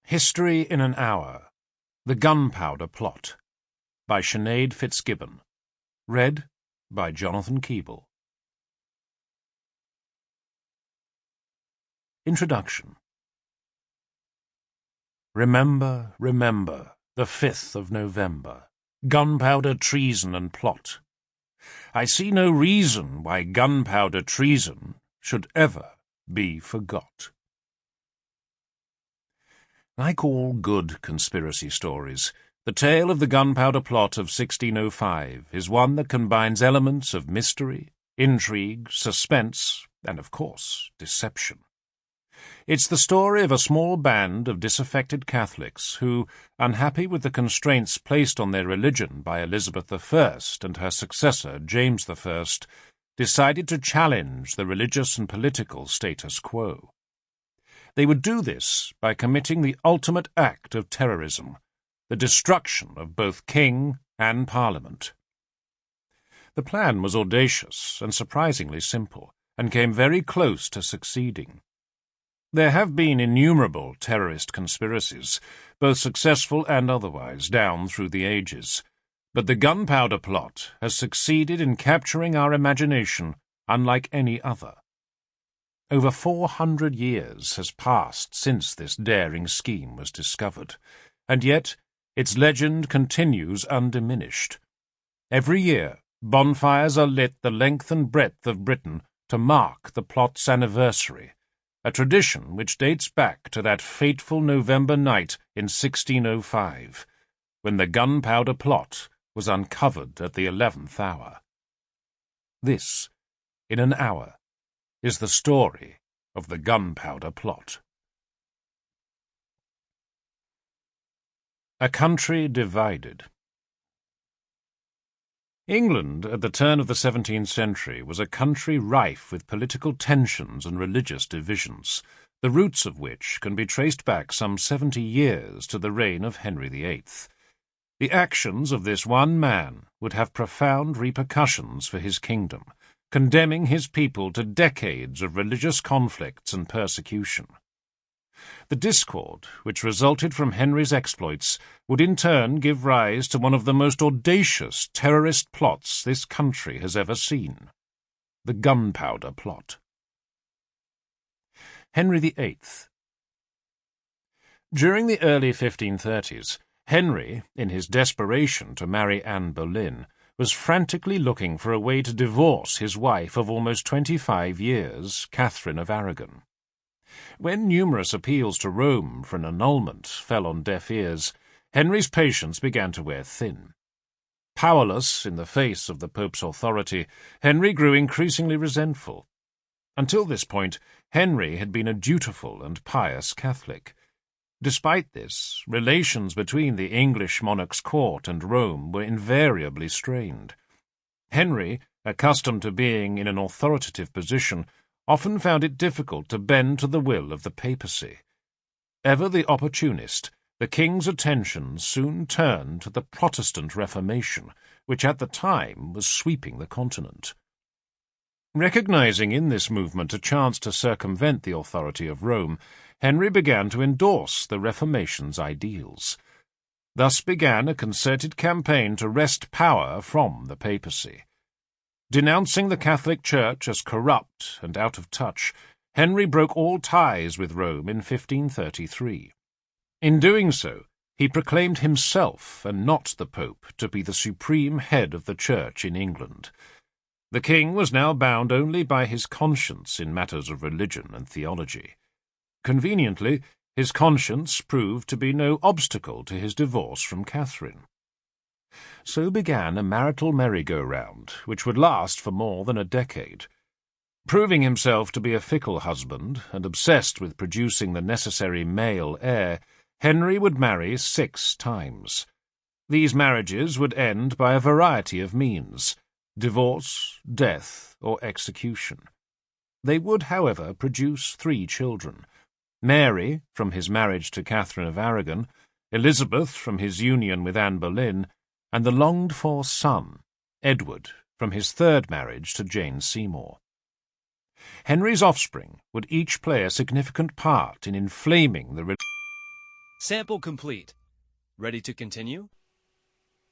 History in an Hour, The Gunpowder Plot, by Sinead Fitzgibbon. Read by Jonathan Keeble. Introduction. Remember, remember, the 5th of November. Gunpowder, treason, and plot. I see no reason why gunpowder treason should ever be forgot. Like all good conspiracy stories, the tale of the Gunpowder Plot of 1605 is one that combines elements of mystery, intrigue, suspense, and, of course, deception. It's the story of a small band of disaffected Catholics who, unhappy with the constraints placed on their religion by Elizabeth I and her successor, James I, decided to challenge the religious and political status quo. They would do this by committing the ultimate act of terrorism, the destruction of both king and parliament. The plan was audacious and surprisingly simple, and came very close to succeeding. There have been innumerable terrorist conspiracies, both successful and otherwise, down through the ages, but the Gunpowder Plot has succeeded in capturing our imagination unlike any other. Over 400 years has passed since this daring scheme was discovered, and yet its legend continues undiminished. Every year, bonfires are lit the length and breadth of Britain to mark the plot's anniversary, a tradition which dates back to that fateful November night in 1605, when the Gunpowder Plot was uncovered at the 11th hour. This, in an hour, is the story of the Gunpowder Plot. A country divided. England at the turn of the 17th century was a country rife with political tensions and religious divisions, the roots of which can be traced back some 70 years to the reign of Henry VIII. The actions of this one man would have profound repercussions for his kingdom, condemning his people to decades of religious conflicts and persecution. The discord which resulted from Henry's exploits would in turn give rise to one of the most audacious terrorist plots this country has ever seen, the Gunpowder Plot. Henry VIII. During the early 1530s, Henry, in his desperation to marry Anne Boleyn, was frantically looking for a way to divorce his wife of almost 25 years, Catherine of Aragon. When numerous appeals to Rome for an annulment fell on deaf ears, Henry's patience began to wear thin. Powerless in the face of the Pope's authority, Henry grew increasingly resentful. Until this point, Henry had been a dutiful and pious Catholic. Despite this, relations between the English monarch's court and Rome were invariably strained. Henry, accustomed to being in an authoritative position, often found it difficult to bend to the will of the papacy. Ever the opportunist, the king's attention soon turned to the Protestant Reformation, which at the time was sweeping the continent. Recognizing in this movement a chance to circumvent the authority of Rome, Henry began to endorse the Reformation's ideals. Thus began a concerted campaign to wrest power from the papacy. Denouncing the Catholic Church as corrupt and out of touch, Henry broke all ties with Rome in 1533. In doing so, he proclaimed himself, and not the Pope, to be the supreme head of the Church in England. The king was now bound only by his conscience in matters of religion and theology. Conveniently, his conscience proved to be no obstacle to his divorce from Catherine. So began a marital merry-go-round, which would last for more than a decade. Proving himself to be a fickle husband, and obsessed with producing the necessary male heir, Henry would marry 6 times. These marriages would end by a variety of means: divorce, death, or execution. They would, however, produce 3 children: Mary, from his marriage to Catherine of Aragon, Elizabeth, from his union with Anne Boleyn, and the longed-for son, Edward, from his 3rd marriage to Jane Seymour. Henry's offspring would each play a significant part in inflaming the Sample complete. Ready to continue?